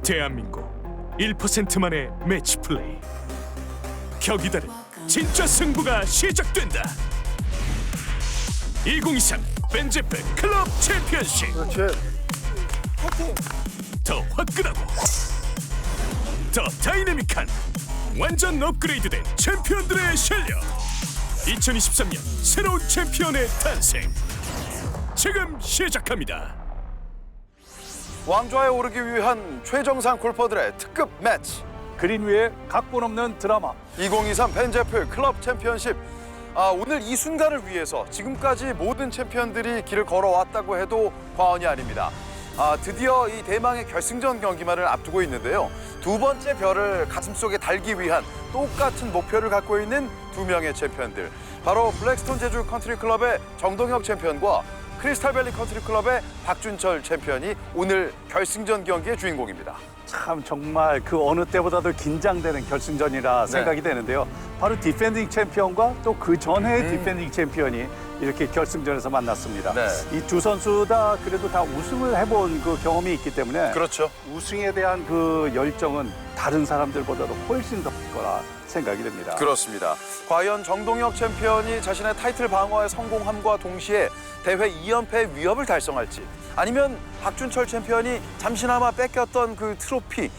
대한민국 1%만의 매치 플레이. 격이 다른 진짜 승부가 시작된다. 2023 벤제페 클럽 챔피언십. 더 화끈하고 더 다이내믹한 완전 업그레이드된 챔피언들의 실력. 2023년 새로운 챔피언의 탄생 지금 시작합니다. 왕좌에 오르기 위한 최정상 골퍼들의 특급 매치. 그린 위에 각본 없는 드라마. 2023 벤제프 클럽 챔피언십. 오늘 이 순간을 위해서 지금까지 모든 챔피언들이 길을 걸어왔다고 해도 과언이 아닙니다. 드디어 이 대망의 결승전 경기만을 앞두고 있는데요. 두 번째 별을 가슴속에 달기 위한 똑같은 목표를 갖고 있는 두 명의 챔피언들. 바로 블랙스톤 제주 컨트리 클럽의 정동혁 챔피언과 크리스탈밸리 컨트리 클럽의 박준철 챔피언이 오늘 결승전 경기의 주인공입니다. 참 정말 그 어느 때보다도 긴장되는 결승전이라 생각이 되는데요. 바로 디펜딩 챔피언과 또 그 전에 디펜딩 챔피언이 이렇게 결승전에서 만났습니다. 네. 이 두 선수 다 그래도 다 우승을 해본 그 경험이 있기 때문에 그렇죠. 우승에 대한 그 열정은 다른 사람들보다도 훨씬 더 클 거라 생각이 됩니다. 그렇습니다. 과연 정동혁 챔피언이 자신의 타이틀 방어에 성공함과 동시에 대회 2연패의 위협을 달성할지, 아니면 박준철 챔피언이 잠시나마 뺏겼던 그 트로피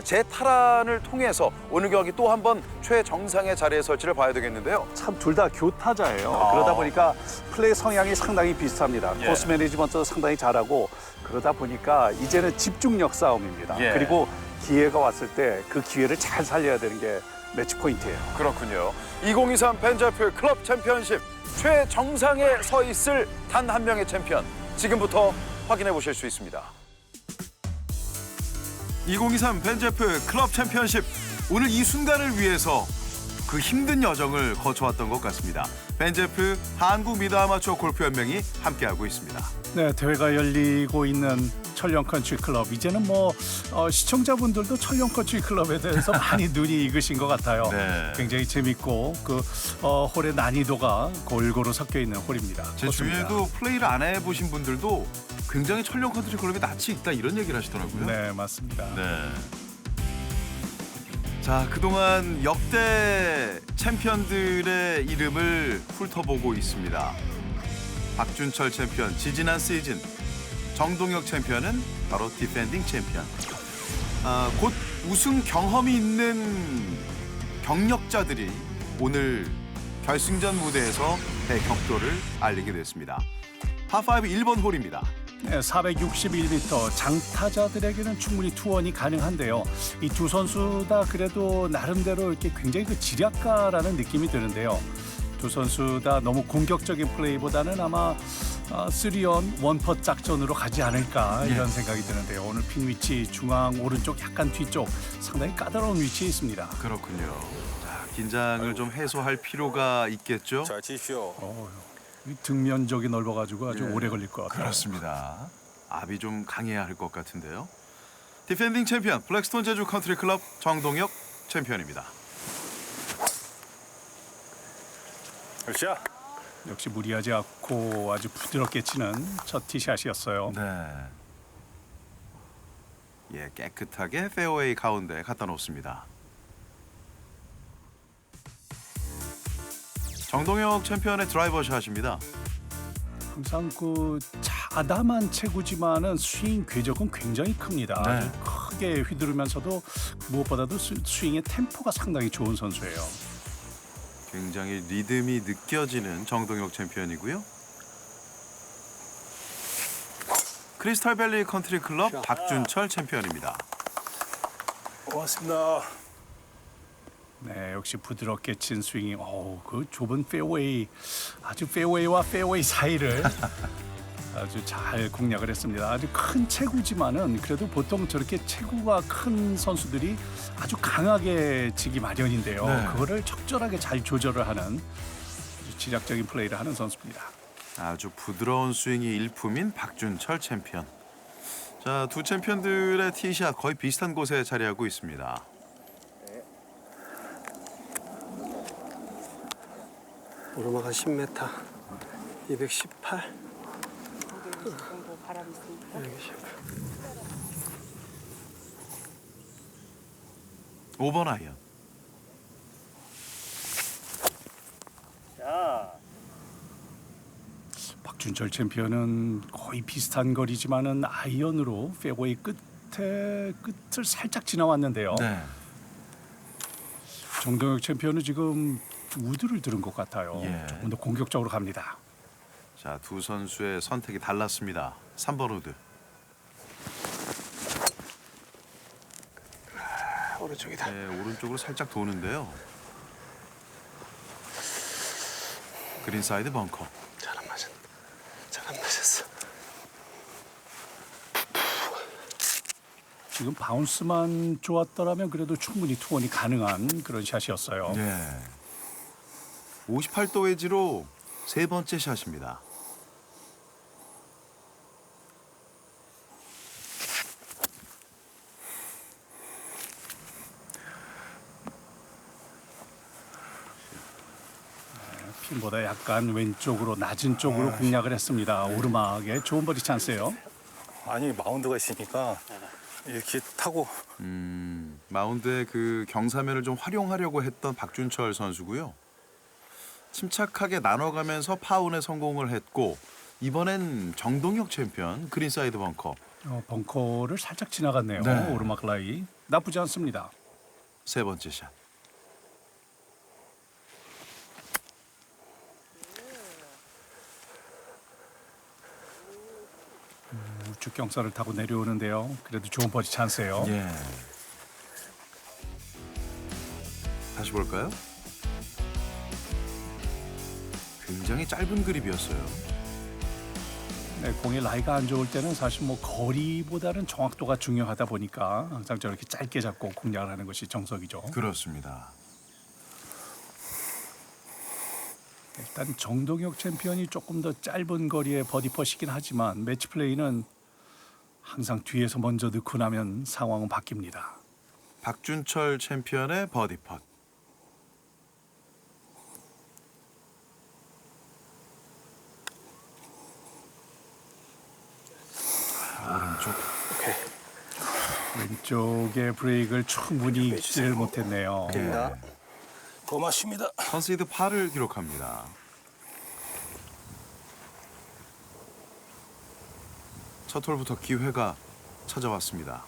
재탈환을 통해서 오늘 경기 또 한 번 최정상의 자리에 설지를 봐야 되겠는데요. 참 둘 다 교타자예요. 그러다 보니까 플레이 성향이 상당히 비슷합니다. 예. 코스 매니지먼트도 상당히 잘하고, 그러다 보니까 이제는 집중력 싸움입니다. 예. 그리고 기회가 왔을 때 그 기회를 잘 살려야 되는 게 매치 포인트예요. 그렇군요. 2023 벤제프 클럽 챔피언십 최정상에 서 있을 단 한 명의 챔피언, 지금부터 확인해 보실 수 있습니다. 2023 벤제프 클럽 챔피언십, 오늘 이 순간을 위해서 그 힘든 여정을 거쳐왔던 것 같습니다. 벤제프 한국 미드 아마추어 골프연맹이 함께하고 있습니다. 네, 대회가 열리고 있는 천령컨트리 클럽. 이제는 시청자분들도 천령컨트리 클럽에 대해서 많이 눈이 익으신 것 같아요. 네. 굉장히 재밌고 홀의 난이도가 골고루 섞여 있는 홀입니다. 제 주위에도 플레이를 안 해보신 분들도 굉장히 천령 컨트리 클럽이 낯이 익다 이런 얘기를 하시더라고요. 네, 맞습니다. 네. 자, 그동안 역대 챔피언들의 이름을 훑어보고 있습니다. 박준철 챔피언, 지지난 시즌. 정동혁 챔피언은 바로 디펜딩 챔피언. 곧 우승 경험이 있는 경력자들이 오늘 결승전 무대에서 대격돌을 알리게 됐습니다. 파5 1번 홀입니다. 네, 461m 장타자들에게는 충분히 투혼이 가능한데요. 이 두 선수 다 그래도 나름대로 이렇게 굉장히 그 지략가라는 느낌이 드는데요. 두 선수 다 너무 공격적인 플레이보다는 아마 3온 원퍼 작전으로 가지 않을까 이런 생각이 드는데요. 오늘 핀 위치 중앙 오른쪽 약간 뒤쪽 상당히 까다로운 위치에 있습니다. 그렇군요. 자, 긴장을 좀 해소할 필요가 있겠죠? 잘 치십시오. 이 등면적이 넓어가지고 아주 오래 걸릴 것 같아요. 그렇습니다. 압이 좀 강해야 할 것 같은데요. 디펜딩 챔피언 블랙스톤 제주 컨트리 클럽 정동혁 챔피언입니다. 역시 무리하지 않고 아주 부드럽게 치는 첫 티샷이었어요. 네. 예, 깨끗하게 페어웨이 가운데 갖다 놓습니다. 정동혁 챔피언의 드라이버 샷입니다. 항상 그 자담한 체구지만은 스윙 궤적은 굉장히 큽니다. 네. 아주 크게 휘두르면서도 무엇보다도 스윙의 템포가 상당히 좋은 선수예요. 굉장히 리듬이 느껴지는 정동혁 챔피언이고요. 크리스탈밸리 컨트리 클럽 박준철 챔피언입니다. 고맙습니다. 네, 역시 부드럽게 친 스윙이 그 좁은 페어웨이, 아주 페어웨이와 페어웨이 사이를 아주 잘 공략을 했습니다. 아주 큰 체구지만은 그래도 보통 저렇게 체구가 큰 선수들이 아주 강하게 치기 마련인데요. 네. 그거를 적절하게 잘 조절을 하는 아주 지략적인 플레이를 하는 선수입니다. 아주 부드러운 스윙이 일품인 박준철 챔피언. 자, 두 챔피언들의 티샷 거의 비슷한 곳에 자리하고 있습니다. 오르막 한 10m, 218. 정도 바람 있으니까. 218. 5번 아이언. 박준철 챔피언은 거의 비슷한 거리지만은 아이언으로 페어웨이 끝을 살짝 지나왔는데요. 네. 정동혁 챔피언은 지금 우드를 들은 것 같아요. 예. 조금 더 공격적으로 갑니다. 자, 두 선수의 선택이 달랐습니다. 3번 우드. 오른쪽이다. 네, 오른쪽으로 살짝 도는데요. 그린 사이드 벙커. 잘 안 맞았다. 잘 안 맞았어. 지금 바운스만 좋았더라면 그래도 충분히 투혼이 가능한 그런 샷이었어요. 네. 58도 웨지로 세 번째 샷입니다. 핀보다 약간 왼쪽으로 낮은 쪽으로 공략을 했습니다. 오르막에 좋은 버디 찬스예요. 아니 마운드가 있으니까 이렇게 타고 마운드의 그 경사면을 좀 활용하려고 했던 박준철 선수고요. 침착하게 나눠가면서 파운에 성공을 했고 이번엔 정동혁 챔피언 그린 사이드 벙커. 벙커를 살짝 지나갔네요. 네. 오르막 라이 나쁘지 않습니다. 세 번째 샷. 우측 경사를 타고 내려오는데요. 그래도 좋은 버디 찬스예요. 예. 다시 볼까요? 굉장히 짧은 그립이었어요. 네, 공의 라이가 안 좋을 때는 사실 뭐 거리보다는 정확도가 중요하다 보니까 항상 저렇게 짧게 잡고 공략을 하는 것이 정석이죠. 그렇습니다. 일단 정동혁 챔피언이 조금 더 짧은 거리의 버디 퍼시긴 하지만 매치 플레이는 항상 뒤에서 먼저 넣고 나면 상황은 바뀝니다. 박준철 챔피언의 버디 펫. 오른쪽. 오케이. 왼쪽에 브레이크를 충분히 잊지를 못했네요. 됩니다. 고맙습니다. 컨시드 8을 기록합니다. 첫 홀부터 기회가 찾아왔습니다.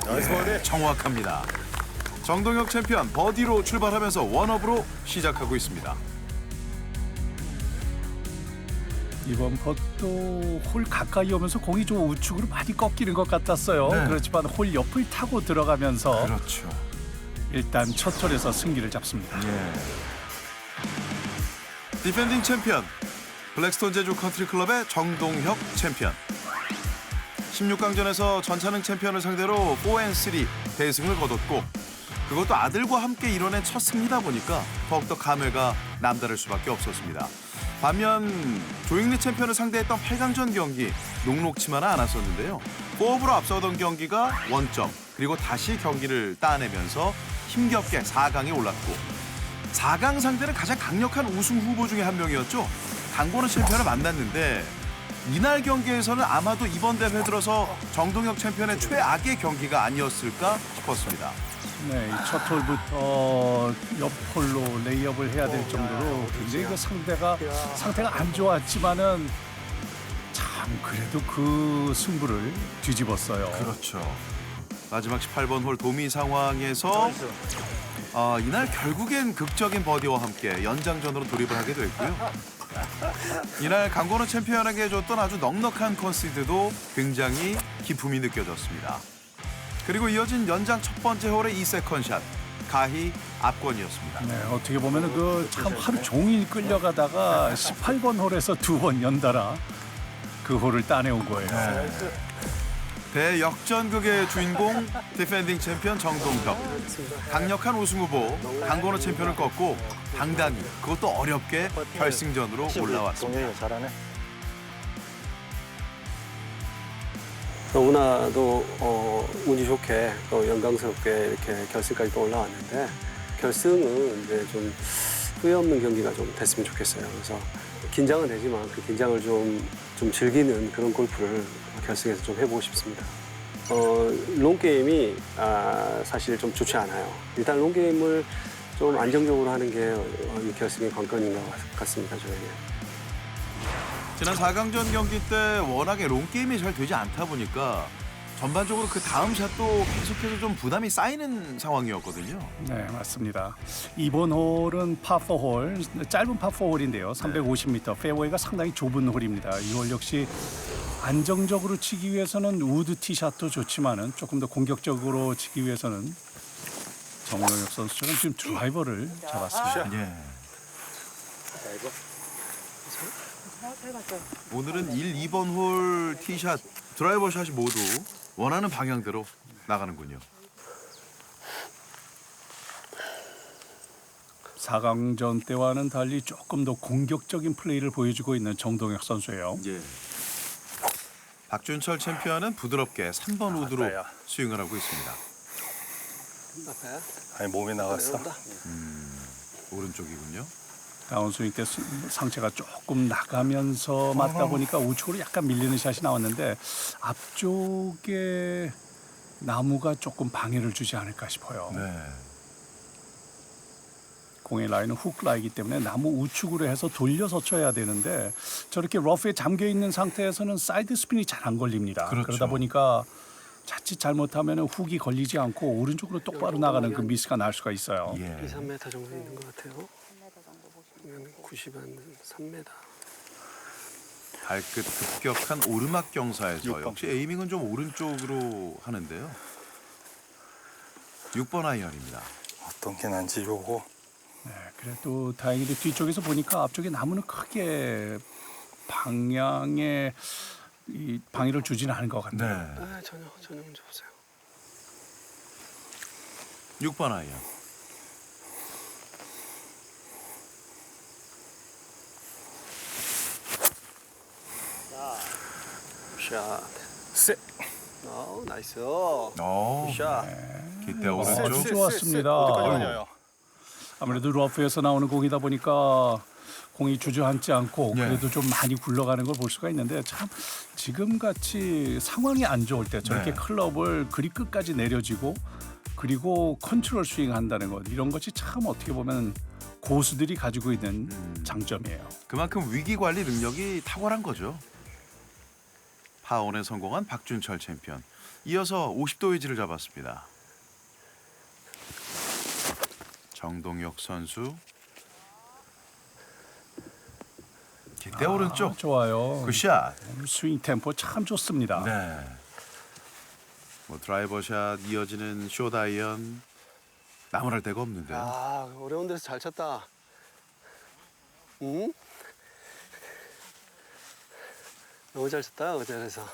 나이스 버디. 정확합니다. 정동혁 챔피언 버디로 출발하면서 원업으로 시작하고 있습니다. 이번 퍼도 홀 가까이 오면서 공이 좀 우측으로 많이 꺾이는 것 같았어요. 네. 그렇지만 홀 옆을 타고 들어가면서 그렇죠. 일단 첫 홀에서 승기를 잡습니다. 예. 디펜딩 챔피언 블랙스톤 제주 컨트리클럽의 정동혁 챔피언. 16강전에서 전차능 챔피언을 상대로 4&3 대승을 거뒀고 그것도 아들과 함께 이뤄낸 첫 승리다 보니까 더욱더 감회가 남다를 수밖에 없었습니다. 반면 조잉리 챔피언을 상대했던 8강전 경기 녹록치만은 않았었는데요. 4업으로 앞서던 경기가 원점 그리고 다시 경기를 따내면서 힘겹게 4강에 올랐고 4강 상대는 가장 강력한 우승 후보 중에 한 명이었죠. 강건우 챔피언을 만났는데 이날 경기에서는 아마도 이번 대회 들어서 정동혁 챔피언의 최악의 경기가 아니었을까 싶었습니다. 네, 첫 홀부터 옆 홀로 레이업을 해야 될 정도로 굉장히 그 상태가 안 좋았지만은 참 그래도 그 승부를 뒤집었어요. 그렇죠. 마지막 18번 홀 도미 상황에서 이날 결국엔 극적인 버디와 함께 연장전으로 돌입을 하게 됐고요. 이날 강건우 챔피언에게 줬던 아주 넉넉한 컨시드도 굉장히 기품이 느껴졌습니다. 그리고 이어진 연장 첫 번째 홀의 2세컨샷 가히 압권이었습니다. 네, 어떻게 보면은 그 참 하루 종일 끌려가다가 18번 홀에서 두 번 연달아 그 홀을 따내온 거예요. 대역전극의 주인공 디펜딩 챔피언 정동혁. 강력한 우승 후보 강건우 챔피언을 꺾고 당당히 그것도 어렵게 결승전으로 올라왔습니다. 동영이 잘하네. 너무나도 운이 좋게 또 영광스럽게 이렇게 결승까지 또 올라왔는데 결승은 이제 좀 후회 없는 경기가 좀 됐으면 좋겠어요. 그래서 긴장은 되지만 그 긴장을 좀 즐기는 그런 골프를 결승에서 좀 해보고 싶습니다. 롱게임이 사실 좀 좋지 않아요. 일단 롱게임을 좀 안정적으로 하는 게 이 결승의 관건인 것 같습니다, 저에게. 지난 4강전 경기 때 워낙에 롱게임이 잘 되지 않다 보니까 전반적으로 그 다음 샷도 계속해서 좀 부담이 쌓이는 상황이었거든요. 네, 맞습니다. 이번 홀은 파4홀, 짧은 파4홀인데요. 350m, 페어웨이가 상당히 좁은 홀입니다. 이 홀 역시 안정적으로 치기 위해서는 우드 티샷도 좋지만은 조금 더 공격적으로 치기 위해서는 정동혁 선수처럼 지금 드라이버를 잡았습니다. 예. 오늘은 1, 2번 홀 티샷, 드라이버 샷이 모두 원하는 방향대로 나가는군요. 4강전 때와는 달리 조금 더 공격적인 플레이를 보여주고 있는 정동혁 선수예요. 예. 박준철 챔피언은 부드럽게 3번 우드로 아빠야. 스윙을 하고 있습니다. 아파요? 아니 몸이 나갔어. 오른쪽이군요. 다운스윙 때 상체가 조금 나가면서 맞다 보니까 우측으로 약간 밀리는 샷이 나왔는데 앞쪽에 나무가 조금 방해를 주지 않을까 싶어요. 네. 공의 라인은 훅 라이기 때문에 나무 우측으로 해서 돌려서 쳐야 되는데 저렇게 러프에 잠겨 있는 상태에서는 사이드 스핀이 잘 안 걸립니다. 그렇죠. 그러다 보니까 자칫 잘못하면 훅이 걸리지 않고 오른쪽으로 똑바로 나가는 그 미스가 날 수가 있어요. 2, 예. 3m 정도 있는 것 같아요. 90한 3m. 발끝 급격한 오르막 경사에서 6번. 역시 에이밍은 좀 오른쪽으로 하는데요. 6번 아이언입니다. 어떤 게 난지 요거. 네, 그래도 다행히도 뒤쪽에서 보니까 앞쪽에 나무는 크게 방향에 이 방해를 주지는 않은 것 네. 같아요. 전혀 문제 없어요. 6번 아이언. 샷. 세. 나이스. 샷. 기대 아주 오른쪽. 좋았습니다. 어디까지 가냐요? 아무래도 러프에서 나오는 공이다 보니까 공이 주저앉지 않고 예. 그래도 좀 많이 굴러가는 걸 볼 수가 있는데 참 지금 같이 상황이 안 좋을 때 저렇게 네. 클럽을 그리 끝까지 내려지고 그리고 컨트롤 스윙한다는 것 이런 것이 참 어떻게 보면 고수들이 가지고 있는 장점이에요. 그만큼 위기 관리 능력이 탁월한 거죠. 파온에 성공한 박준철 챔피언. 이어서 50도 웨지를 잡았습니다. 정동혁 선수. 기대 오른쪽. 좋아요. 굿샷. 스윙 템포 참 좋습니다. 네. 뭐 드라이버샷 이어지는 숏아이언. 나무랄 데가 없는데요. 어려운 데서 잘 쳤다. 응? 너무 잘 쳤다, 그 자리에서.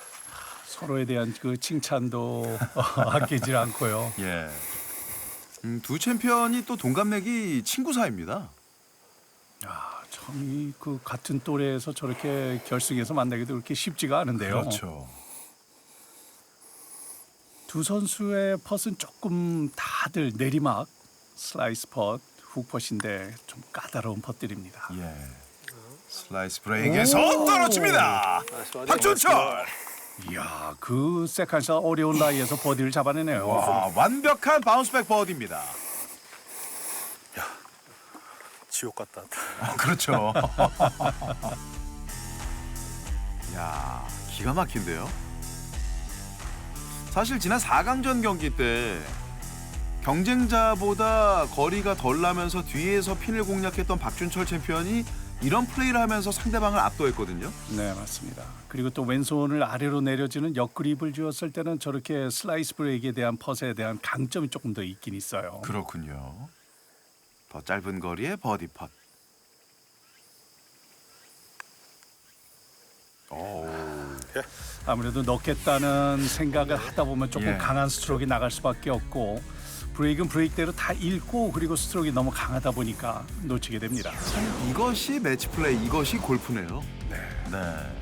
서로에 대한 그 칭찬도 아끼지 않고요. 예. 두 챔피언이 또 동갑내기 친구 사이입니다. 참 그 같은 또래에서 저렇게 결승에서 만나기도 그렇게 쉽지가 않은데요. 그렇죠. 두 선수의 펫은 조금 다들 내리막 슬라이스 펫, 훅 펫인데 좀 까다로운 펫들입니다. 예. 슬라이스 브레이크에서 떨어집니다. 박준철. 이야, 그 세컨샷 어려운 라이에서 버디를 잡아내네요. 와, 완벽한 바운스백 버디입니다. 지옥 같다. 그렇죠. 야, 기가 막힌데요. 사실 지난 4강전 경기 때 경쟁자보다 거리가 덜 나면서 뒤에서 핀을 공략했던 박준철 챔피언이 이런 플레이를 하면서 상대방을 압도했거든요. 네, 맞습니다. 그리고 또 왼손을 아래로 내려지는 역그립을 주었을 때는 저렇게 슬라이스 브레이크에 대한 펫에 대한 강점이 조금 더 있긴 있어요. 그렇군요. 더 짧은 거리의 버디 펫. 아무래도 넣겠다는 생각을 하다 보면 조금 예. 강한 스트로크가 나갈 수밖에 없고 브레이크는 브레이크대로 다 읽고 그리고 스트로크가 너무 강하다 보니까 놓치게 됩니다. 이것이 매치 플레이, 이것이 골프네요. 네.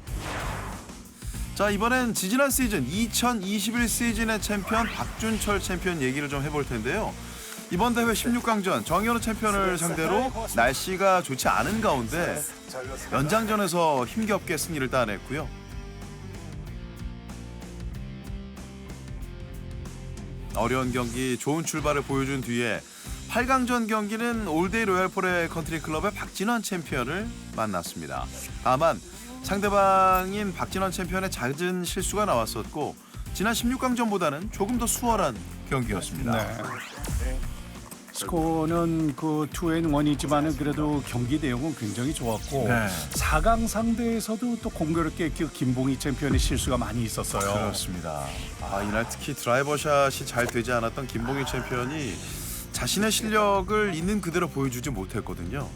자, 이번엔 지지난 시즌 2021 시즌의 챔피언 박준철 챔피언 얘기를 좀 해볼 텐데요. 이번 대회 16강전 정현우 챔피언을 상대로 날씨가 좋지 않은 가운데 연장전에서 힘겹게 승리를 따냈고요. 어려운 경기 좋은 출발을 보여준 뒤에 8강전 경기는 올데이 로얄포레 컨트리클럽의 박진원 챔피언을 만났습니다. 다만 상대방인 박진원 챔피언의 잦은 실수가 나왔었고 지난 16강전보다는 조금 더 수월한 경기였습니다. 네. 스코어는 그 2&1이지만은 그래도 경기 내용은 굉장히 좋았고 네. 4강 상대에서도 또 공교롭게 그 김봉희 챔피언의 실수가 많이 있었어요. 그렇습니다. 이날 특히 드라이버샷이 잘 되지 않았던 김봉희 챔피언이 자신의 실력을 있는 그대로 보여주지 못했거든요.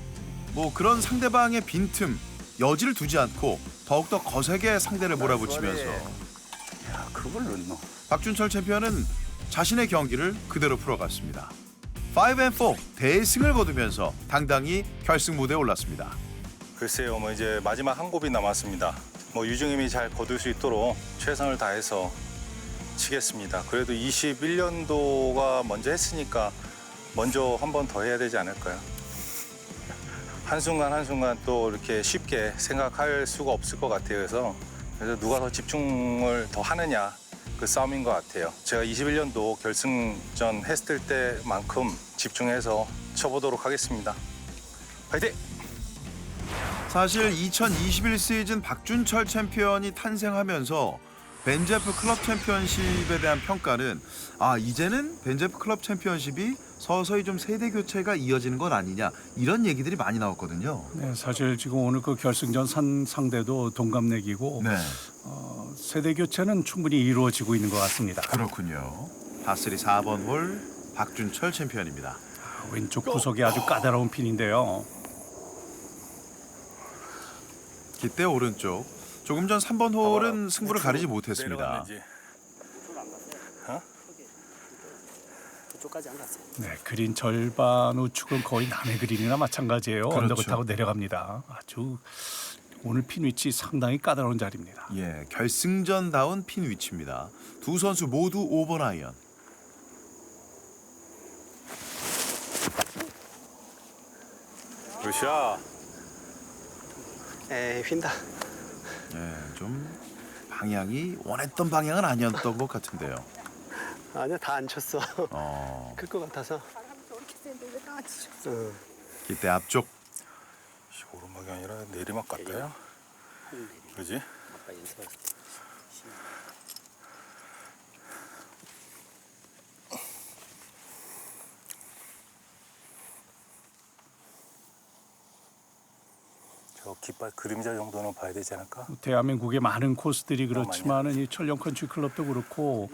뭐 그런 상대방의 빈틈, 여지를 두지 않고 더욱더 거세게 상대를 몰아붙이면서 야, 그걸 넣노. 박준철 챔피언은 자신의 경기를 그대로 풀어갔습니다. 5&4 대승을 거두면서 당당히 결승 무대에 올랐습니다. 글쎄요, 뭐 이제 마지막 한 곱이 남았습니다. 뭐 유중임이 잘 거둘 수 있도록 최선을 다해서 치겠습니다. 그래도 21년도가 먼저 했으니까 먼저 한 번 더 해야 되지 않을까요? 한순간 한순간 또 이렇게 쉽게 생각할 수가 없을 것 같아요. 그래서 누가 더 집중을 더 하느냐 그 싸움인 것 같아요. 제가 21년도 결승전 했을 때만큼 집중해서 쳐보도록 하겠습니다. 화이팅! 사실 2021 시즌 박준철 챔피언이 탄생하면서 벤제프 클럽 챔피언십에 대한 평가는 이제는 벤제프 클럽 챔피언십이 서서히 좀 세대 교체가 이어지는 건 아니냐 이런 얘기들이 많이 나왔거든요. 네, 사실 지금 오늘 그 결승전 상대도 동갑내기고 네, 세대 교체는 충분히 이루어지고 있는 것 같습니다. 그렇군요. 파3 4번 홀 박준철 챔피언입니다. 왼쪽 구석이 아주 까다로운 핀인데요. 기대 오른쪽. 조금 전 3번 홀은 승부를 가리지 못했습니다. 내려갔는지. 그쪽까지 안 갔어요. 네, 그린 절반 우측은 거의 남의 그린이나 마찬가지예요. 그렇죠. 언덕을 타고 내려갑니다. 아주 오늘 핀 위치 상당히 까다로운 자리입니다. 예, 결승전다운 핀 위치입니다. 두 선수 모두 5번 아이언. 굿샷. 에이, 휜다. 예, 좀 방향이 원했던 방향은 아니었던 것 같은데요. 아니야, 다 안 쳤어. 클 것 같아서. 기대 앞쪽. 오르막이 아니라 내리막 같아요. 그지? 저 깃발 그림자 정도는 봐야 되지 않을까? 대한민국의 많은 코스들이 그렇지만은 이 천령 컨트리 클럽도 그렇고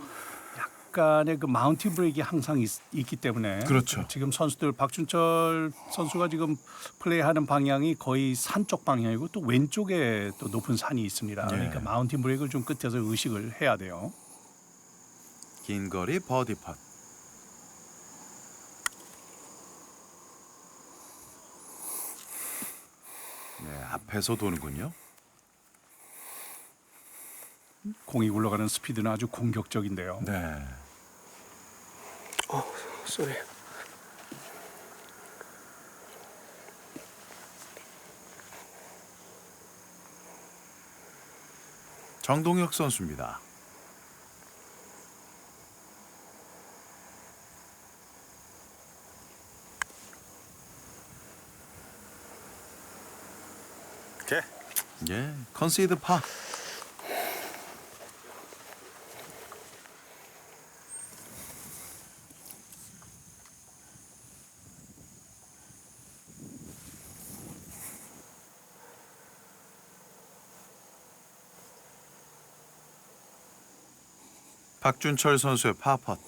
약간의 그 마운틴 브레이크가 항상 있기 때문에 그렇죠. 지금 선수들 박준철 선수가 지금 플레이하는 방향이 거의 산 쪽 방향이고 또 왼쪽에 또 높은 산이 있습니다. 그러니까 마운틴 브레이크를 좀 끝에서 의식을 해야 돼요. 긴 거리 버디 팟. 네, 앞에서 도는군요. 공이 굴러가는 스피드는 아주 공격적인데요. 네. 쏘리. 정동혁 선수입니다. 오케이. 예, 컨시드 파. 박준철 선수의 파펫.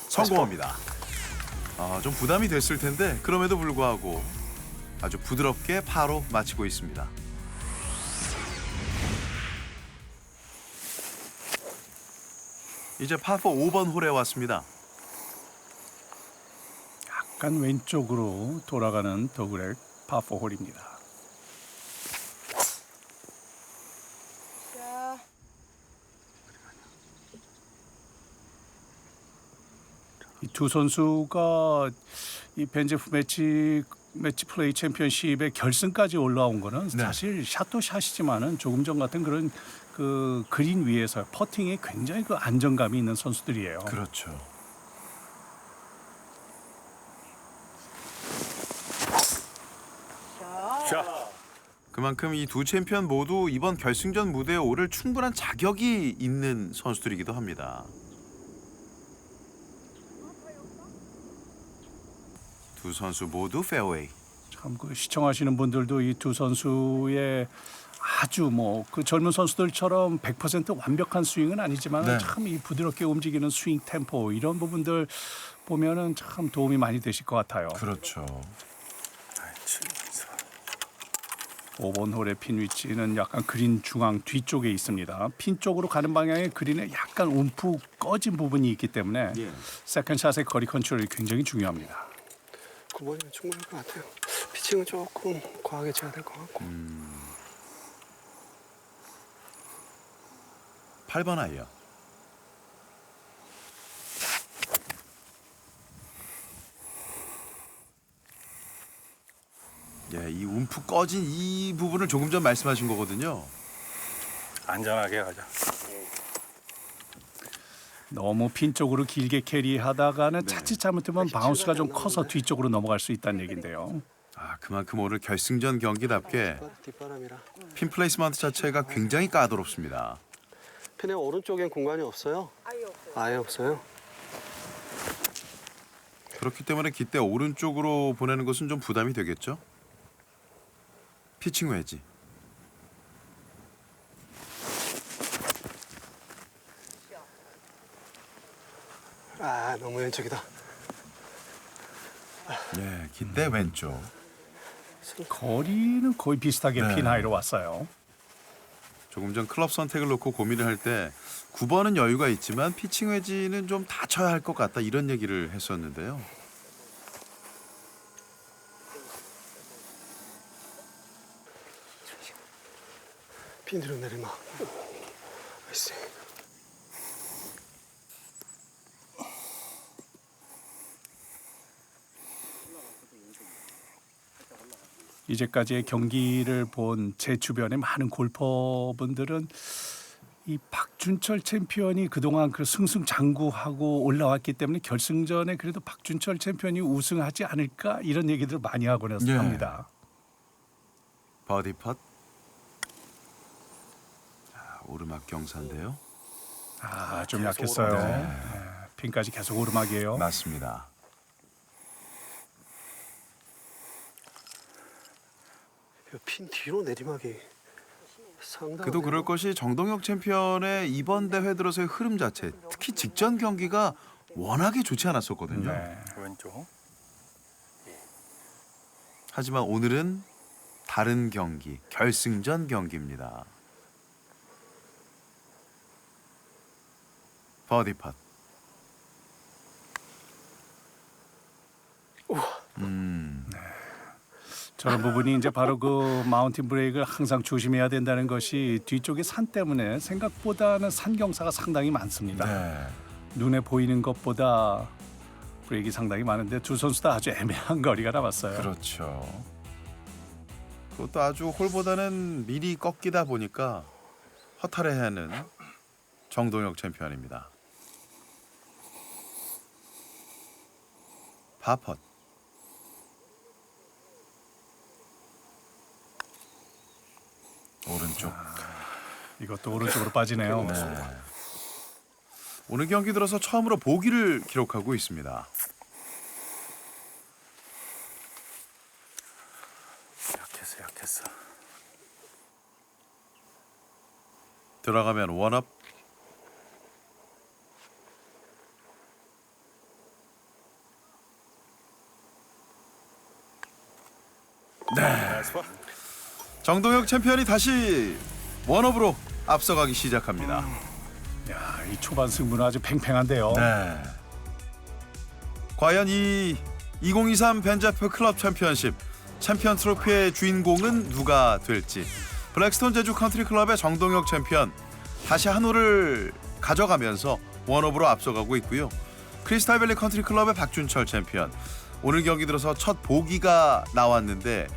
성공합니다. 좀 부담이 됐을 텐데 그럼에도 불구하고 아주 부드럽게 파로 마치고 있습니다. 이제 파4 5번 홀에 왔습니다. 약간 왼쪽으로 돌아가는 더그렉 파4 홀입니다. 두 선수가 이 벤제프 매치 플레이 챔피언십의 결승까지 올라온 거는 사실 샷도 샷이지만은 조금 전 같은 그런 그 그린 위에서 퍼팅에 굉장히 그 안정감이 있는 선수들이에요. 그렇죠. 그만큼 이 두 챔피언 모두 이번 결승전 무대에 오를 충분한 자격이 있는 선수들이기도 합니다. 두 선수 모두 페어웨이. 참 그 시청하시는 분들도 이 두 선수의 아주 뭐 그 젊은 선수들처럼 100% 완벽한 스윙은 아니지만 네. 참 이 부드럽게 움직이는 스윙 템포 이런 부분들 보면은 참 도움이 많이 되실 것 같아요. 그렇죠. 5번 홀의 핀 위치는 약간 그린 중앙 뒤쪽에 있습니다. 핀 쪽으로 가는 방향에 그린에 약간 움푹 꺼진 부분이 있기 때문에 세컨샷의 거리 컨트롤이 굉장히 중요합니다. 9번이면 충분할 것 같아요. 피칭은 조금 과하게 쳐야 될 것 같고. 8번 아이요. 예, 이 움푹 꺼진 이 부분을 조금 전 말씀하신 거거든요. 안전하게 가자. 너무 핀 쪽으로 길게 캐리하다가는 자칫 잘못하면 바운스가 좀 커서 뒤쪽으로 넘어갈 수 있다는 얘긴데요. 아, 그만큼 오늘 결승전 경기답게 뒷바람이라. 핀 플레이스먼트 자체가 굉장히 까다롭습니다. 핀의 오른쪽엔 공간이 없어요. 아예 없어요. 그렇기 때문에 기대 오른쪽으로 보내는 것은 좀 부담이 되겠죠? 피칭 웨지. 아 너무 왼쪽이다. 예, 기대 왼쪽. 거리는 거의 비슷하게 네. 핀 하이로 왔어요. 조금 전 클럽 선택을 놓고 고민을 할 때 9번은 여유가 있지만 피칭 웨지는 좀 다 쳐야 할 것 같다 이런 얘기를 했었는데요. 핀 뒤로 내리마. 나이스. 이제까지의 경기를 본 제 주변의 많은 골퍼분들은 이 박준철 챔피언이 그동안 그 승승장구하고 올라왔기 때문에 결승전에 그래도 박준철 챔피언이 우승하지 않을까 이런 얘기들을 많이 하곤 예. 합니다. 버디 펫. 자, 오르막 경사인데요. 아, 좀 약했어요. 네, 핀까지 계속 오르막이에요. 맞습니다. 핀 뒤로 내리막이 상당히. 그도 그럴 것이 정동혁 챔피언의 이번 대회 들어서의 흐름 자체, 특히 직전 경기가 워낙에 좋지 않았었거든요. 네. 왼쪽. 하지만 오늘은 다른 경기, 결승전 경기입니다. 버디 팟. 저런 부분이 이제 바로 그 마운틴 브레이크를 항상 조심해야 된다는 것이 뒤쪽에 산 때문에 생각보다는 산 경사가 상당히 많습니다. 네. 눈에 보이는 것보다 브레이크 상당히 많은데 두 선수 다 아주 애매한 거리가 남았어요. 그렇죠. 그것도 아주 홀보다는 미리 꺾이다 보니까 허탈해하는 정동혁 챔피언입니다. 파펫. 오른쪽. 이것도 오른쪽으로 빠지네요. 오늘 경기 들어서 처음으로 보기를 기록하고 있습니다. 약했어. 들어가면 원업. 나이스 파. 정동혁 챔피언이 다시 원업으로 앞서가기 시작합니다. 야, 이 초반 승부는 아주 팽팽한데요. 네. 과연 이 2023 벤제프 클럽 챔피언십 챔피언 트로피의 주인공은 누가 될지. 블랙스톤 제주 컨트리 클럽의 정동혁 챔피언 다시 한 홀을 가져가면서 원업으로 앞서가고 있고요. 크리스탈밸리 컨트리클럽의 박준철 챔피언. 오늘 경기 들어서 첫 보기가 나왔는데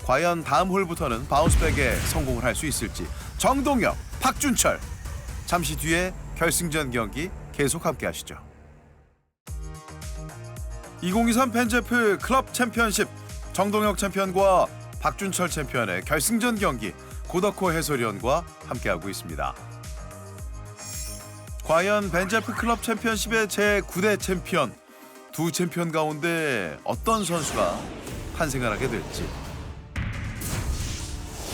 과연 다음 홀부터는 바운스백에 성공을 할 수 있을지. 정동혁, 박준철. 잠시 뒤에 결승전 경기 계속 함께 하시죠. 2023 펜제프 클럽 챔피언십 정동혁 챔피언과 박준철 챔피언의 결승전 경기 고덕호 해설위원과 함께하고 있습니다. 과연 벤제프 클럽 챔피언십의 제9대 챔피언 두 챔피언 가운데 어떤 선수가 탄생을 하게 될지.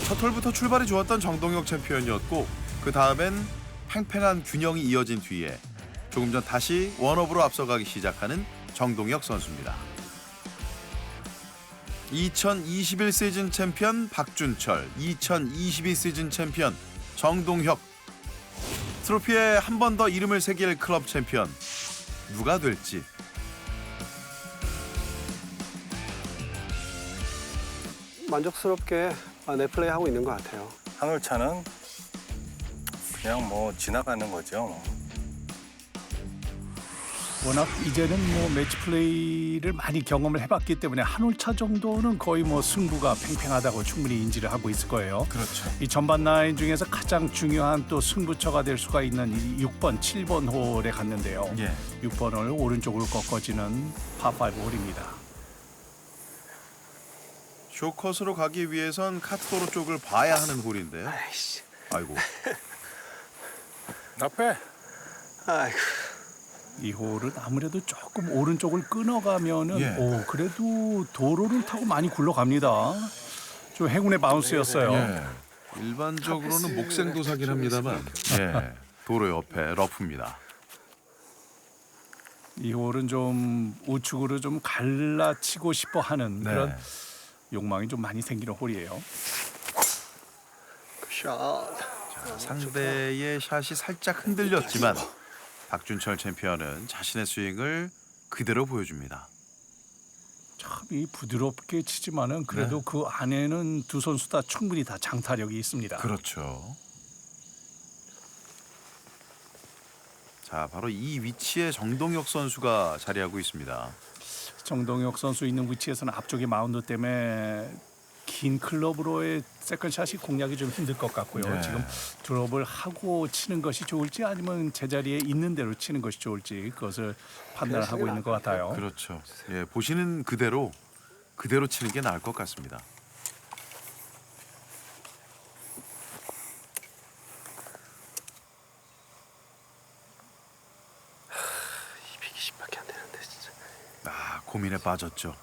첫 홀부터 출발이 좋았던 정동혁 챔피언이었고 그 다음엔 팽팽한 균형이 이어진 뒤에 조금 전 다시 원업으로 앞서가기 시작하는 정동혁 선수입니다. 2021 시즌 챔피언 박준철, 2022 시즌 챔피언 정동혁. 트로피에 한 번 더 이름을 새길 클럽 챔피언 누가 될지. 만족스럽게 내 플레이 하고 있는 것 같아요. 한올차는 그냥 뭐 지나가는 거죠. 워낙 이제는 뭐 매치 플레이를 많이 경험을 해봤기 때문에 한 홀차 정도는 거의 뭐 승부가 팽팽하다고 충분히 인지를 하고 있을 거예요. 그렇죠. 이 전반 라인 중에서 가장 중요한 또 승부처가 될 수가 있는 이 6번, 7번 홀에 갔는데요. 예. 6번 홀 오른쪽으로 꺾어지는 파5 홀입니다. 쇼컷으로 가기 위해선 카트도로 쪽을 봐야 하는 홀인데요. 아이씨. 아이고. 앞에 아이고. 이 홀은 아무래도 조금 오른쪽을 끊어가면은 예. 그래도 도로를 타고 많이 굴러갑니다. 좀 행운의 바운스였어요. 예. 일반적으로는 목생도사긴 합니다만 예. 도로 옆에 러프입니다. 이 홀은 좀 우측으로 좀 갈라치고 싶어 하는 네. 그런 욕망이 좀 많이 생기는 홀이에요. 샷. 상대의 샷이 살짝 흔들렸지만 박준철 챔피언은 자신의 스윙을 그대로 보여줍니다. 참 이 부드럽게 치지만은 그래도 그 안에는 두 선수 다 충분히 다 장타력이 있습니다. 그렇죠. 자, 바로 이 위치에 정동혁 선수가 자리하고 있습니다. 정동혁 선수 있는 위치에서는 앞쪽의 마운드 때문에 긴 클럽으로의 세컨샷이 공략이 좀 힘들 것 같고요. 네. 지금 드롭을 하고 치는 것이 좋을지 아니면 제자리에 있는 대로 치는 것이 좋을지 그것을 판단을 하고 있는 것 같아요. 그렇죠. 예, 보시는 그대로 치는 게 나을 것 같습니다. 이 120밖에 안 되는데 진짜. 고민에 빠졌죠.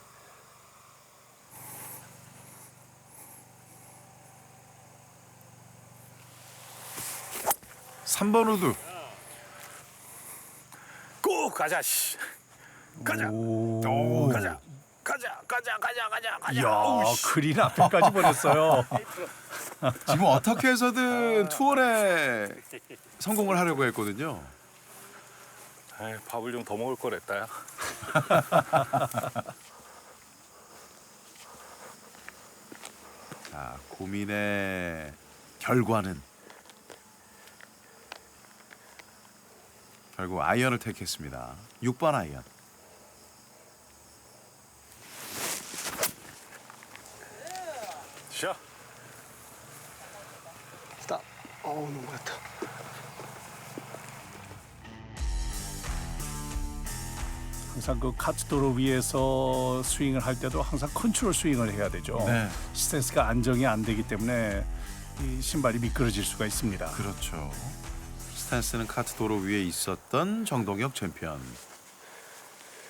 삼 번 우드. 꼭 가자. 씨. 가자. 오, 가자. 이야, 그린 앞에까지 보냈어요. 지금 어떻게 해서든 투혼에 성공을 하려고 했거든요. 에이, 밥을 좀 더 먹을 거랬다야. 자, 고민의 결과는 결국 아이언을 택했습니다. 6번 아이언. 샷. 스탑. 너무 같다. 항상 그 카트도로 위에서 스윙을 할 때도 항상 컨트롤 스윙을 해야 되죠. 네. 스탠스가 안정이 안 되기 때문에 이 신발이 미끄러질 수가 있습니다. 그렇죠. 스탠스는 카트 도로 위에 있었던 정동혁 챔피언.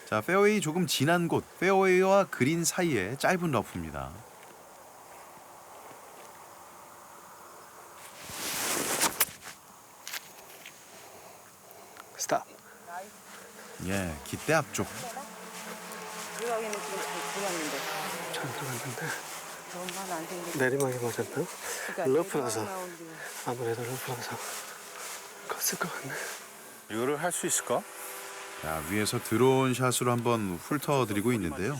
자, 페어웨이 조금 진한 곳, 페어웨이와 그린 사이에 짧은 러프입니다. 스탑. 예, 깃대 앞쪽. 들어가기는 좀 잘 들어갔는데 잘 들어갔는데 너무 하나 안 생겼어. 내리막이 맞았나? 그러니까 러프라서. 나오는데 아무래도 러프라서 컸을 것 같네. 이거를 할 수 있을까? 자, 위에서 들어온 샷으로 한번 훑어드리고 있는데요.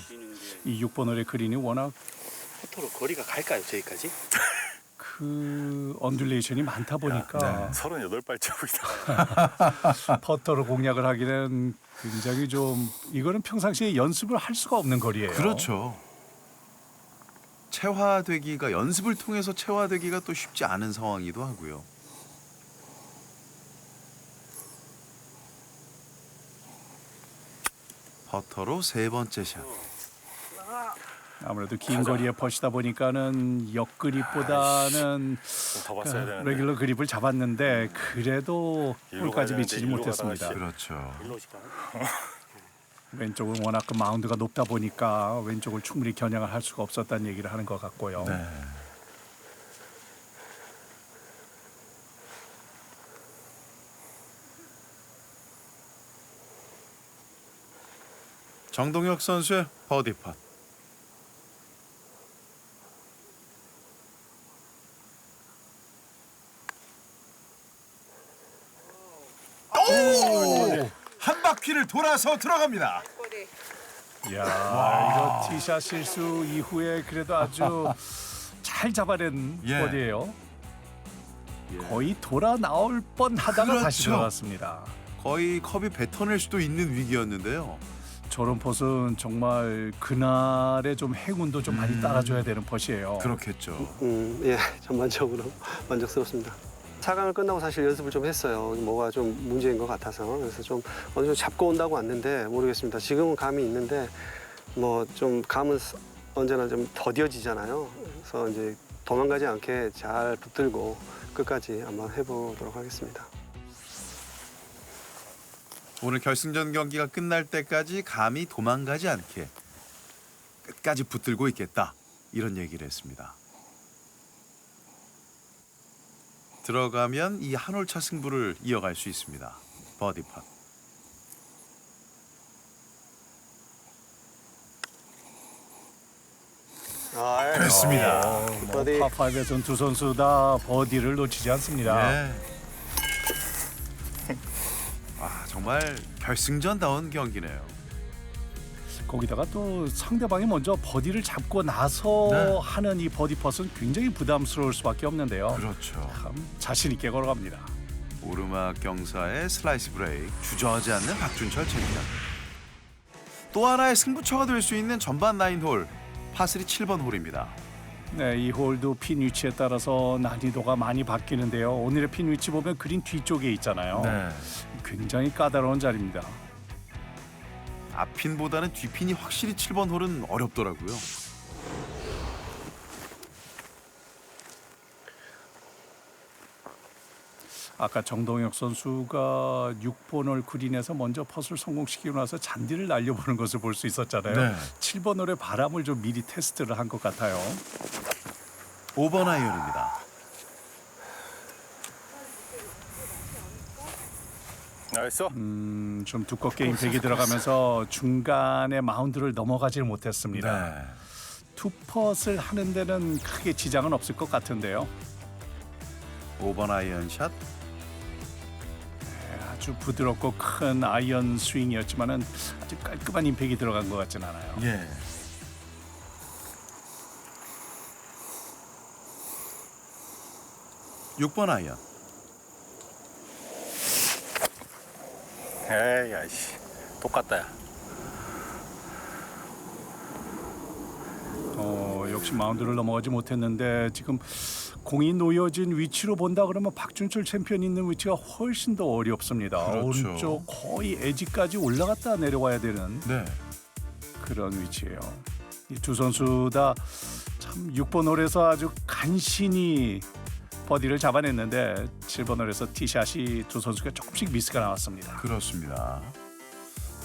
이 6번 홀의 그린이 워낙 포토로 거리가 갈까요, 저기까지? 그 언듈레이션이 많다 보니까 38발 자국이다. 퍼터로 공략을 하기는 굉장히 좀 이거는 평상시에 연습을 할 수가 없는 거리예요. 그렇죠. 체화되기가 연습을 통해서 체화되기가 또 쉽지 않은 상황이기도 하고요. 퍼터로 세 번째 샷. 아무래도 긴 거리의 퍼시다 보니까는 역그립보다는 더 봤어야 되는데. 레귤러 그립을 잡았는데 그래도 일로 볼까지 가야 미치지 되는데 일로 못했습니다. 가다가 그렇죠. 왼쪽은 워낙 그 마운드가 높다 보니까 왼쪽을 충분히 겨냥을 할 수가 없었다는 얘기를 하는 것 같고요. 네. 정동혁 선수의 버디 팟. 오! 한 바퀴를 돌아서 들어갑니다. 이야, 이거 티샷 실수 이후에 그래도 아주 잘 잡아낸 예. 버디예요. 거의 돌아 나올 뻔 하다가 다시 그렇죠. 들어갔습니다. 거의 컵이 뱉어낼 수도 있는 위기였는데요. 저런 퍼스는 정말 그날의 좀 행운도 좀 많이 따라줘야 되는 퍼시예요. 그렇겠죠. 예, 전반적으로 만족스럽습니다. 4강을 끝나고 사실 연습을 좀 했어요. 뭐가 좀 문제인 것 같아서. 그래서 좀 어느 정도 잡고 온다고 왔는데 모르겠습니다. 지금은 감이 있는데 뭐 좀 감은 언제나 좀 더뎌지잖아요. 그래서 이제 도망가지 않게 잘 붙들고 끝까지 한번 해보도록 하겠습니다. 오늘 결승전 경기가 끝날 때까지 감히 도망가지 않게 끝까지 붙들고 있겠다. 이런 얘기를 했습니다. 들어가면 이 한 홀차 승부를 이어갈 수 있습니다. 버디 팟. 됐습니다. 버디. 파5에서는 두 선수 다 버디를 놓치지 않습니다. 네. 아, 정말 결승전다운 경기네요. 거기다가 또 상대방이 먼저 버디를 잡고 나서 네. 하는 이 버디 퍼스는 굉장히 부담스러울 수밖에 없는데요. 그렇죠. 참 자신 있게 걸어갑니다. 오르막 경사의 슬라이스 브레이크, 주저하지 않는 박준철 챔피언. 또 하나의 승부처가 될 수 있는 전반 9홀, 파3 7번 홀입니다. 네, 이 홀도 핀 위치에 따라서 난이도가 많이 바뀌는데요. 오늘의 핀 위치 보면 그린 뒤쪽에 있잖아요. 네. 굉장히 까다로운 자리입니다. 앞핀보다는 뒷핀이 확실히 7번 홀은 어렵더라고요. 아까 정동혁 선수가 6번 홀 그린에서 먼저 퍼스를 성공시키고 나서 잔디를 날려보는 것을 볼 수 있었잖아요. 네. 7번 홀의 바람을 좀 미리 테스트를 한 것 같아요. 5번 아이언입니다. 나이스. 좀 두껍게 임팩이 들어가면서 중간에 마운드를 넘어가질 못했습니다. 네. 투퍼스를 하는 데는 크게 지장은 없을 것 같은데요. 5번 아이언 샷. 아주 부드럽고 큰 아이언 스윙이었지만은 아주 깔끔한 임팩이 들어간 것 같진 않아요. 예. (6번) 아이언. 에이, 야이씨. 똑같다, 야. 역시 마운드를 넘어가지 못했는데 지금 공이 놓여진 위치로 본다 그러면 박준철 챔피언 있는 위치가 훨씬 더 어렵습니다. 그렇죠. 오른쪽 거의 에지까지 올라갔다 내려와야 되는 네. 그런 위치예요. 이 두 선수 다 참 6번 홀에서 아주 간신히 버디를 잡아냈는데 7번 홀에서 티샷이 두 선수가 조금씩 미스가 나왔습니다. 그렇습니다.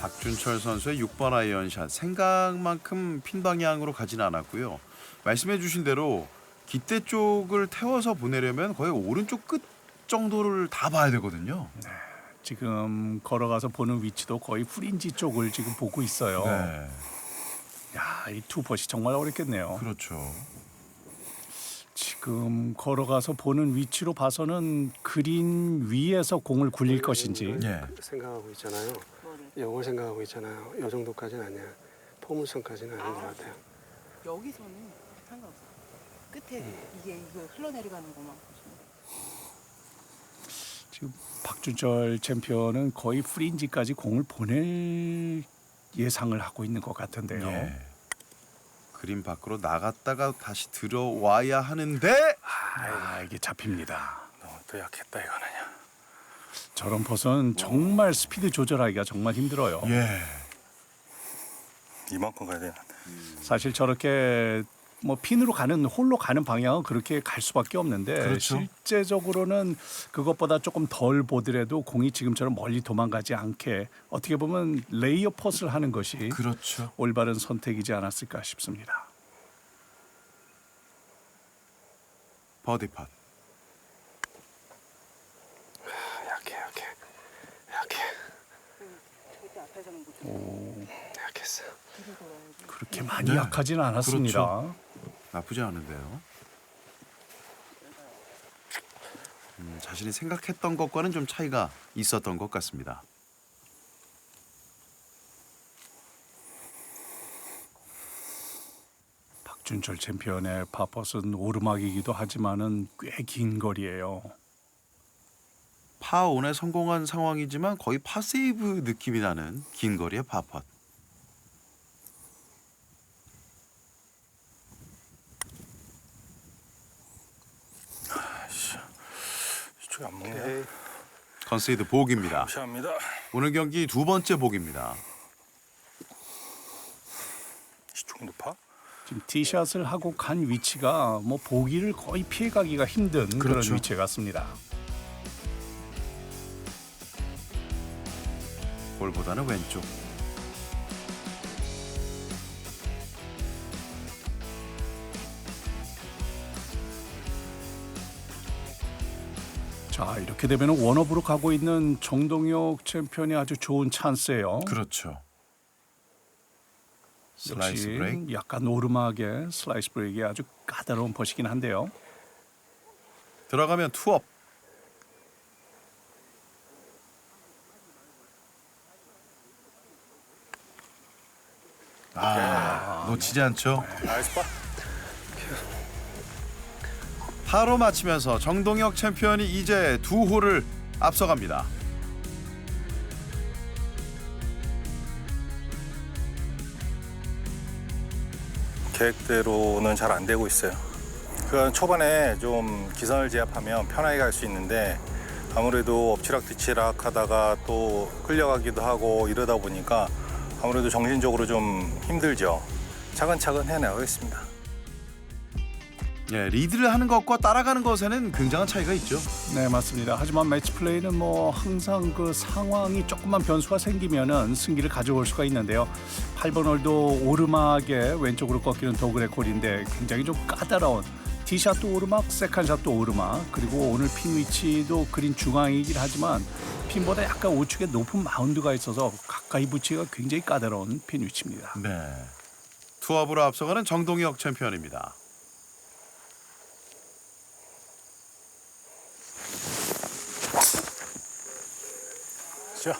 박준철 선수의 6번 아이언샷 생각만큼 핀 방향으로 가진 않았고요. 말씀해 주신 대로 깃대 쪽을 태워서 보내려면 거의 오른쪽 끝 정도를 다 봐야 되거든요. 지금 걸어가서 보는 위치도 거의 프린지 쪽을 지금 보고 있어요. 네. 야, 이 투퍼시 정말 어렵겠네요. 그렇죠. 지금 걸어가서 보는 위치로 봐서는 그린 위에서 공을 굴릴 것인지 예. 생각하고 있잖아요. 뭐를? 이걸 생각하고 있잖아요. 이 정도까지는 아니야. 포물선까지는 아닌 것 같아요. 여기서는 상관없어. 끝에 이게 이거 흘러내려가는 것만 보시면 지금 박준철 챔피언은 거의 프린지까지 공을 보낼 예상을 하고 있는 것 같은데요. 예. 그림 밖으로 나갔다가 다시 들어와야 하는데 이게 잡힙니다. 너무 또 약했다 이거는요. 저런 퍼스는 정말 스피드 조절하기가 정말 힘들어요. 예. 이만큼 가야 되는데. 사실 저렇게 뭐 핀으로 가는 홀로 가는 방향은 그렇게 갈 수밖에 없는데 그렇죠. 실제적으로는 그것보다 조금 덜 보더라도 공이 지금처럼 멀리 도망가지 않게 어떻게 보면 레이어 퍼스를 하는 것이 그렇죠. 올바른 선택이지 않았을까 싶습니다. 버디 팟. 약해. 절대 앞에서는 못 약했어. 그렇게 많이 네. 약하지는 않았습니다. 나쁘지 않은데요. 자신이 생각했던 것과는 좀 차이가 있었던 것 같습니다. 박준철 챔피언의 파퍼스는 오르막이기도 하지만은 꽤 긴 거리예요. 파1에 성공한 상황이지만 거의 파세이브 느낌이 나는 긴 거리의 파펫. 이쪽이 안 먹네. 컨세이드 복입니다. 감사합니다. 오늘 경기 두 번째 복입니다. 이쪽이 높아? 지금 티샷을 하고 간 위치가 뭐 보기를 거의 피해가기가 힘든 그런 그렇죠. 위치 같습니다. 볼보다는 왼쪽. 자, 이렇게 되면 원업으로 가고 있는 정동혁 챔피언이 아주 좋은 찬스예요. 그렇죠. 슬라이스 역시 브레이크. 약간 오르막의 슬라이스 브레이크가 아주 까다로운 퍼시긴 한데요. 들어가면 투업. 놓치지 않죠. 나이스 파. 파로 마치면서 정동혁 챔피언이 이제 두 홀을 앞서갑니다. 계획대로는 잘 안 되고 있어요. 그 초반에 좀 기선을 제압하면 편하게 갈 수 있는데 아무래도 엎치락뒤치락 하다가 또 끌려가기도 하고 이러다 보니까 아무래도 정신적으로 좀 힘들죠. 차근차근 해나가겠습니다. 예, 리드를 하는 것과 따라가는 것에는 굉장한 차이가 있죠. 네, 맞습니다. 하지만 매치 플레이는 뭐 항상 그 상황이 조금만 변수가 생기면은 승기를 가져올 수가 있는데요. 8번 홀도 오르막에 왼쪽으로 꺾이는 도그레 콜인데 굉장히 좀 까다로운 티샷도 오르막, 세컨샷도 오르막, 그리고 오늘 핀 위치도 그린 중앙이긴 하지만 핀보다 약간 우측에 높은 마운드가 있어서 가까이 붙이기가 굉장히 까다로운 핀 위치입니다. 네. 투업으로 앞서가는 정동혁 챔피언입니다. 자,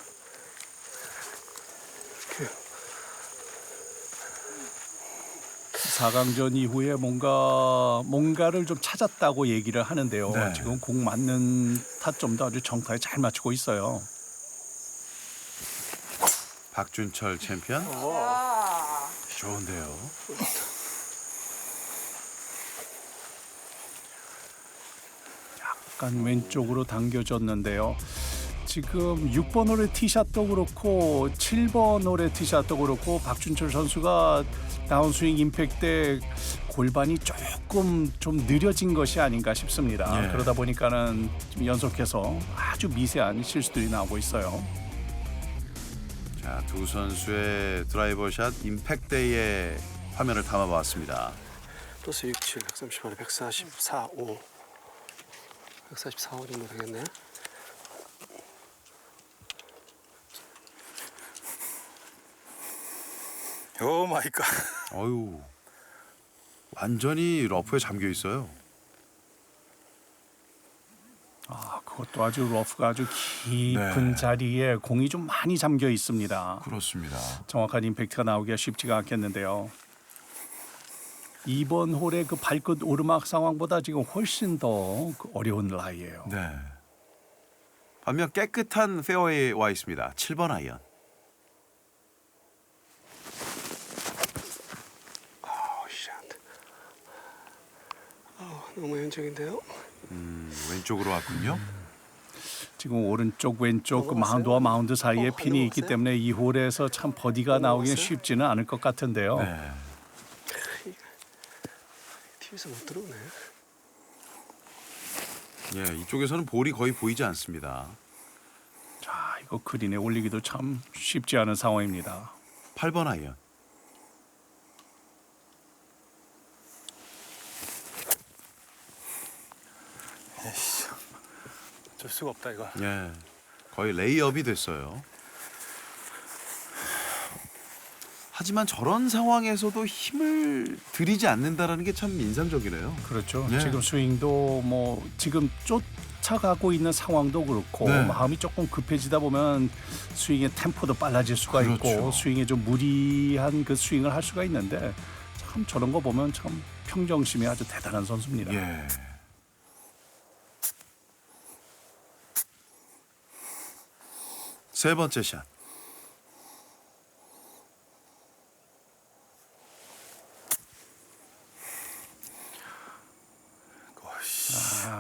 4강전 이후에 뭔가를 좀 찾았다고 얘기를 하는데요. 네. 지금 공 맞는 타점도 아주 정타에 잘 맞추고 있어요. 박준철 챔피언. 좋은데요. 약간 왼쪽으로 당겨졌는데요. 지금 6번 홀의 티샷도 그렇고 7번 홀의 티샷도 그렇고 박준철 선수가 다운스윙 임팩트 때 골반이 조금 좀 느려진 것이 아닌가 싶습니다. 예. 그러다 보니까는 지금 연속해서 아주 미세한 실수들이 나오고 있어요. 자, 두 선수의 드라이버샷 임팩트의 화면을 담아봤습니다. 플러스 67, 130만에 144, 5. 144호 정도 되겠네. 오 마이 갓. 어유, 완전히 러프에 잠겨 있어요. 그것도 아주 러프가 아주 깊은 네. 자리에 공이 좀 많이 잠겨 있습니다. 그렇습니다. 정확한 임팩트가 나오기가 쉽지가 않겠는데요. 이번 홀의 그 발끝 오르막 상황보다 지금 훨씬 더 어려운 라이예요. 네. 반면 깨끗한 페어웨이에 와 있습니다. 7번 아이언. 너무 현적인데요. 왼쪽으로 왔군요. 지금 오른쪽 왼쪽 그 마운드와 마운드 사이에 핀이 있기 때문에 이 홀에서 참 버디가 나오기는 쉽지는 않을 것 같은데요. 네. TV에서 못 들어오네. 예, 이쪽에서는 볼이 거의 보이지 않습니다. 자, 이거 그린에 올리기도 참 쉽지 않은 상황입니다. 8번 아이언. 어쩔 수가 없다 이거. 예, 거의 레이업이 됐어요. 하지만 저런 상황에서도 힘을 들이지 않는다라는 게 참 인상적이네요. 그렇죠. 예. 지금 스윙도 뭐 지금 쫓아가고 있는 상황도 그렇고 네. 마음이 조금 급해지다 보면 스윙의 템포도 빨라질 수가 그렇죠. 있고 스윙에 좀 무리한 그 스윙을 할 수가 있는데 참 저런 거 보면 참 평정심이 아주 대단한 선수입니다. 예. 세 번째 샷.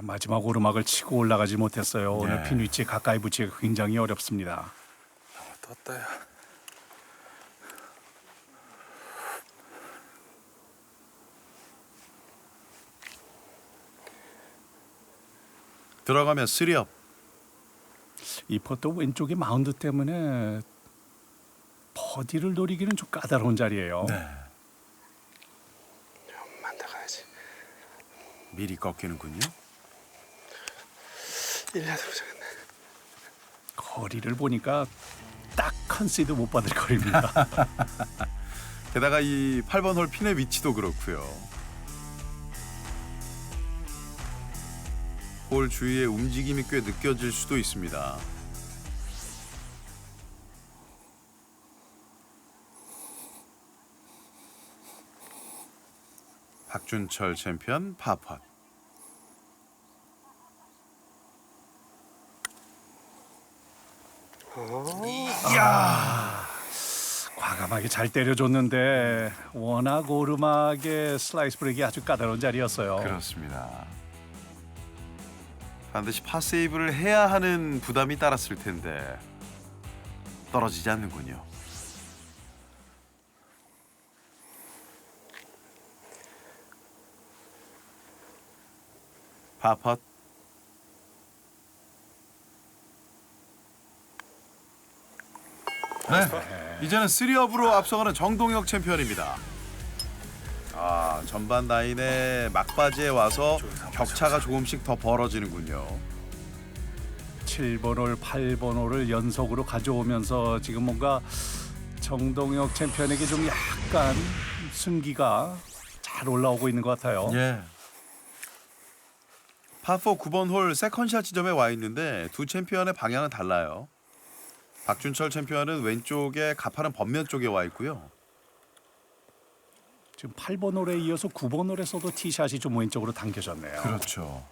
마지막 오르막을 치고 올라가지 못했어요. 오늘 네. 핀 위치에 가까이 붙이기가 굉장히 어렵습니다. 떴다 야. 들어가면 3업. 이 퍼도 왼쪽에 마운드 때문에 버디를 노리기는 좀 까다로운 자리예요. 네. 좀만 더 가야지. 미리 꺾이는군요. 1야드 부족했네. 거리를 보니까 딱 컨시드 못 받을 거리입니다. 게다가 이 8번 홀 핀의 위치도 그렇고요. 홀 주위에 움직임이 꽤 느껴질 수도 있습니다. 박준철 챔피언 파펫. 과감하게 잘 때려줬는데 워낙 오르막의 슬라이스 브레이크가 아주 까다로운 자리였어요. 그렇습니다. 반드시 파세이브를 해야 하는 부담이 따랐을 텐데 떨어지지 않는군요. 파펫. 네, 이제는 3업으로 앞서가는 정동혁 챔피언입니다. 전반 라인의 막바지에 와서 격차가 조금씩 더 벌어지는군요. 7번 홀, 8번 홀을 연속으로 가져오면서 지금 뭔가 정동혁 챔피언에게 좀 약간 승기가 잘 올라오고 있는 것 같아요. 예. 파4 9번 홀 세컨샷 지점에 와 있는데 두 챔피언의 방향은 달라요. 박준철 챔피언은 왼쪽에 가파른 번면 쪽에 와 있고요. 지금 8번 홀에 이어서 9번 홀에서도 티샷이 좀 왼쪽으로 당겨졌네요. 그렇죠.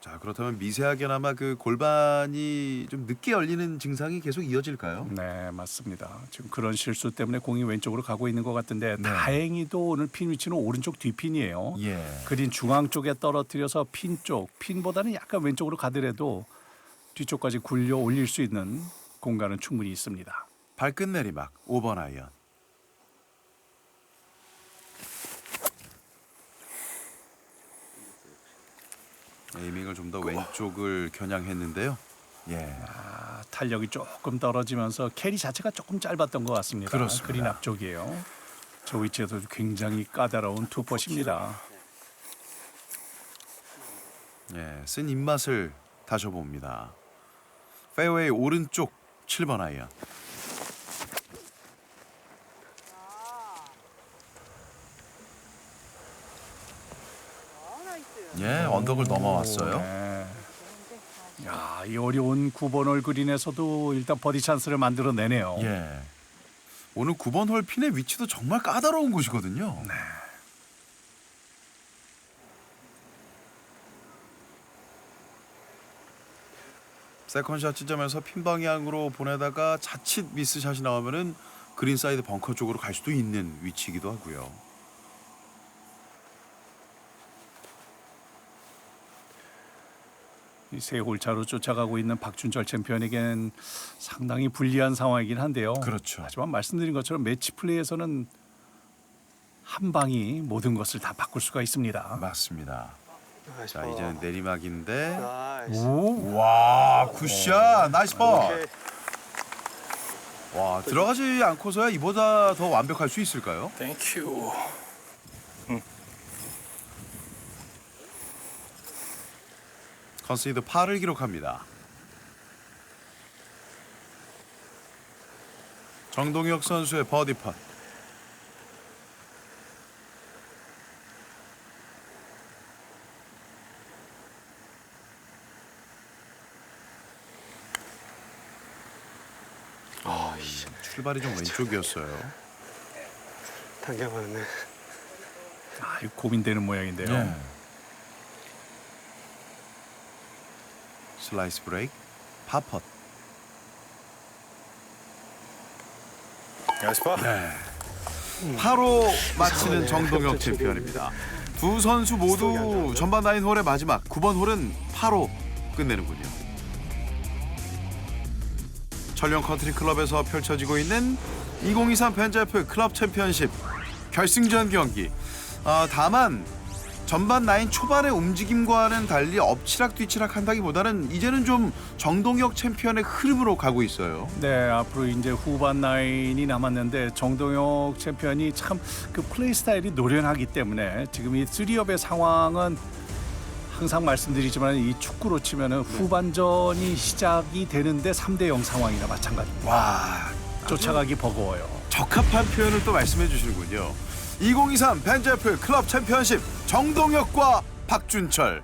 자, 그렇다면 미세하게나마 그 골반이 좀 늦게 열리는 증상이 계속 이어질까요? 네, 맞습니다. 지금 그런 실수 때문에 공이 왼쪽으로 가고 있는 것 같은데 네. 다행히도 오늘 핀 위치는 오른쪽 뒤핀이에요. 예. 그린 중앙 쪽에 떨어뜨려서 핀 쪽, 핀보다는 약간 왼쪽으로 가더라도 뒤쪽까지 굴려 올릴 수 있는 공간은 충분히 있습니다. 발끝 내리막 5번 아이언. 에이밍을 좀 더 왼쪽을 겨냥했는데요. 예. 탄력이 조금 떨어지면서 캐리 자체가 조금 짧았던 것 같습니다. 그렇습니다. 그린 앞쪽이에요. 저 위치에도 굉장히 까다로운 투퍼십니다. 예, 쓴 입맛을 다셔봅니다. 페어웨이 오른쪽 7번 아이언. 예, 언덕을 넘어왔어요. 네. 야, 이 어려운 9번 홀 그린에서도 일단 버디 찬스를 만들어내네요. 예. 오늘 9번 홀 핀의 위치도 정말 까다로운 곳이거든요. 세컨샷 지점에서 핀 방향으로 보내다가 자칫 미스샷이 나오면은 그린 사이드 벙커 쪽으로 갈 수도 있는 위치이기도 하고요. 이 세 홀차로 쫓아가고 있는 박준철 챔피언에겐 상당히 불리한 상황이긴 한데요. 그렇죠. 하지만 말씀드린 것처럼 매치 플레이에서는 한 방이 모든 것을 다 바꿀 수가 있습니다. 맞습니다. 나이스 자, 파. 이제는 내리막인데 나이스. 오, 와, 굿샷. 나이스 파. 오케이. 와, 들어가지 않고서야 이보다 더 완벽할 수 있을까요? 땡큐. 컨시드 파를 기록합니다. 정동혁 선수의 버디 팟. 출발이 좀 왼쪽이었어요. 당겨봤네. 아, 이거 고민되는 모양인데요. 네. 슬라이스 브레이크, 파펫. 나이스 파. 파로 마치는 정동혁 챔피언입니다. 두 선수 모두 전반 9홀의 마지막 9번 홀은 파로 끝내는군요. 천령 컨트리 클럽에서 펼쳐지고 있는 2023 벤자프 클럽 챔피언십 결승전 경기. 다만 전반 9 초반의 움직임과는 달리 엎치락뒤치락 한다기보다는 이제는 좀 정동혁 챔피언의 흐름으로 가고 있어요. 네, 앞으로 이제 후반 라인이 남았는데 정동혁 챔피언이 참 그 플레이 스타일이 노련하기 때문에 지금 이 3업의 상황은 항상 말씀드리지만 이 축구로 치면은 후반전이 시작이 되는데 3대0 상황이나 마찬가지입니다. 와, 쫓아가기 버거워요. 적합한 표현을 또 말씀해 주시는군요. 2023 벤제프 클럽 챔피언십 정동혁과 박준철